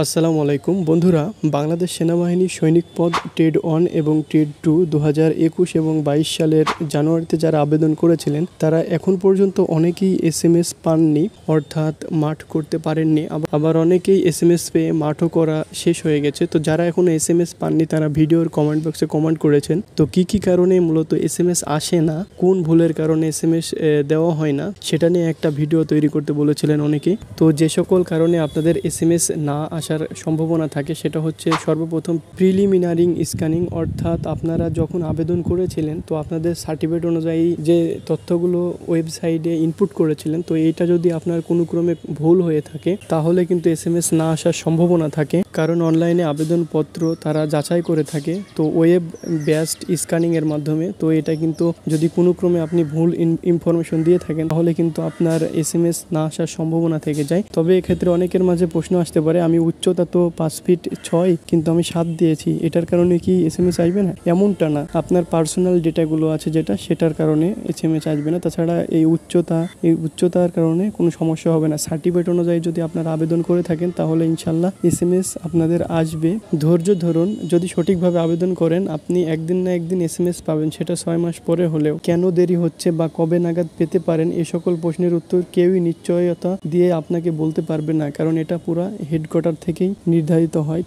আসসালামু আলাইকুম বন্ধুরা, বাংলাদেশ সেনাবাহিনী সৈনিক পদ ট্রেড 1 এবং ট্রেড 2 2021 এবং 22 সালের জানুয়ারিতে যারা আবেদন করেছিলেন তারা এখন পর্যন্ত অনেকেই এসএমএস পাননি, অর্থাৎ মাঠ করতে পারেননি। আবার অনেকেই এসএমএস পেয়ে মাঠও করা শেষ হয়ে গেছে। তো যারা এখনো এসএমএস পাননি তারা ভিডিওর কমেন্ট বক্সে কমেন্ট করেছেন। তো কি কারণে মূলত এসএমএস আসে না, কোন ভুলের কারণে এসএমএস দেওয়া হয় না, সেটা নিয়ে একটা ভিডিও তৈরি করতে বলেছিলেন অনেকেই। তো যে সকল কারণে আপনাদের এসএমএস না আসার সম্ভাবনা থাকে সেটা হচ্ছে সর্বপ্রথম প্রিলিমিনারি স্ক্যানিং, অর্থাৎ আপনারা যখন আবেদন করেছিলেন তো আপনাদের সার্টিফিকেট অনুযায়ী যে তথ্যগুলো ওয়েবসাইটে ইনপুট করেছিলেন, তো এইটা যদি আপনার কোনো ক্রমে ভুল হয়ে থাকে তাহলে কিন্তু এসএমএস না আসার সম্ভাবনা থাকে। কারণ অনলাইনে আবেদনপত্র তারা যাচাই করে থাকে তো ওয়েব বেসড স্ক্যানিংয়ের মাধ্যমে। তো এটা কিন্তু যদি কোনো ক্রমে আপনি ভুল ইনফরমেশন দিয়ে থাকেন তাহলে কিন্তু আপনার এসএমএস না আসার সম্ভাবনা থেকে যায়। তবে এক্ষেত্রে অনেকের মাঝে প্রশ্ন আসতে পারে, আমি উচ্চতা তো 5 ফিট 6 কিন্তু আমি 7 দিয়েছি, এটার কারণে কি এসএমএস আসবে না? এমনটা না, আপনার পার্সোনাল ডেটাগুলো আছে সেটার কারণে এসএমএস আসবে না। তাছাড়া এই উচ্চতার কারণে কোনো সমস্যা হবে না। সার্টিফিকেট অনুযায়ী যদি আপনারা আবেদন করে থাকেন তাহলে ইনশাল্লাহ এসএমএস আপনাদের আসবে। ধৈর্য ধরুন, যদি সঠিকভাবে আবেদন করেন আপনি একদিন না একদিন এসএমএস পাবেন, সেটা 6 মাস পরে হলেও। কেন দেরি হচ্ছে বা কবে নাগাদ পেতে পারেন, এ সকল প্রশ্নের উত্তর কেউই নিশ্চয়তা দিয়ে আপনাকে বলতে পারবে না, কারণ এটা পুরো হেডকোয়ার্টার থেকেই নির্ধারিত হয়।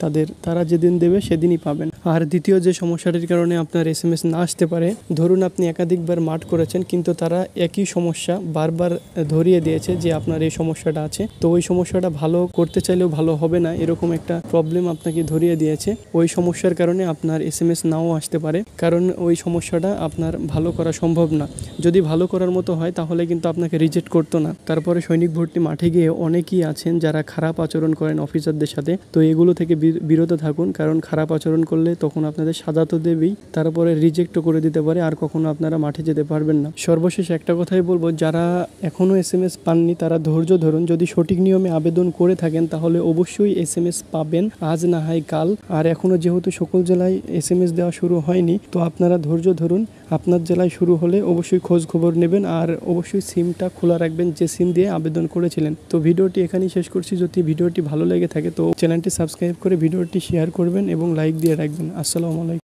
তারা যেদিন দেবে সেদিনই পাবেন। আর দ্বিতীয় যে সমস্যাটির কারণে আপনার এসএমএস না আসতে পারে, ধরুন আপনি একাধিকবার মাঠ করেছেন কিন্তু তারা একই সমস্যা বারবার ধরিয়ে দিয়েছে যে আপনার এই সমস্যাটা আছে, তো ওই সমস্যাটা ভালো করতে চাইলেও ভালো হবে না, এরকম একটা প্রবলেম আপনাকে ধরিয়ে দিয়েছে। ওই সমস্যার কারণে আপনার এসএমএস নাও আসতে পারে, কারণ ওই সমস্যাটা আপনার ভালো করা সম্ভব না। যদি ভালো করার মতো হয় তাহলে কিন্তু আপনাকে রিজেক্ট করতো না। তারপরে সৈনিক ভর্তি মাঠে গিয়ে অনেকেই আছেন যারা খারাপ আচরণ করেন অফিসারদের সাথে, তো এগুলো থেকে বিরত থাকুন, কারণ খারাপ আচরণ করলে তখন আপনাদের সাজা তো দেবেই, তারপরে রিজেক্টও করে দিতে পারে, আর কখনো আপনারা মাঠে যেতে পারবেন না। সর্বশেষ একটা কথাই বলবো, যারা এখনও এসএমএস পাননি তারা ধৈর্য ধরুন। যদি সঠিক নিয়মে আবেদন করে থাকেন তাহলে অবশ্যই এসএমএস পাবেন, আজ না হয় কাল। আর এখনও যেহেতু সকল জেলায় এসএমএস দেওয়া শুরু হয়নি, তো আপনারা ধৈর্য ধরুন। আপনার জেলায় শুরু হলে অবশ্যই খোঁজ খবর নেবেন, আর অবশ্যই সিমটা খোলা রাখবেন যে সিম দিয়ে আবেদন করেছিলেন। তো ভিডিওটি এখানেই শেষ করছি। যদি ভিডিওটি ভালো লেগে থাকে তো চ্যানেলটি সাবস্ক্রাইব করে ভিডিওটি শেয়ার করবেন এবং লাইক দিয়ে রাখবেন। আসসালামু আলাইকুম।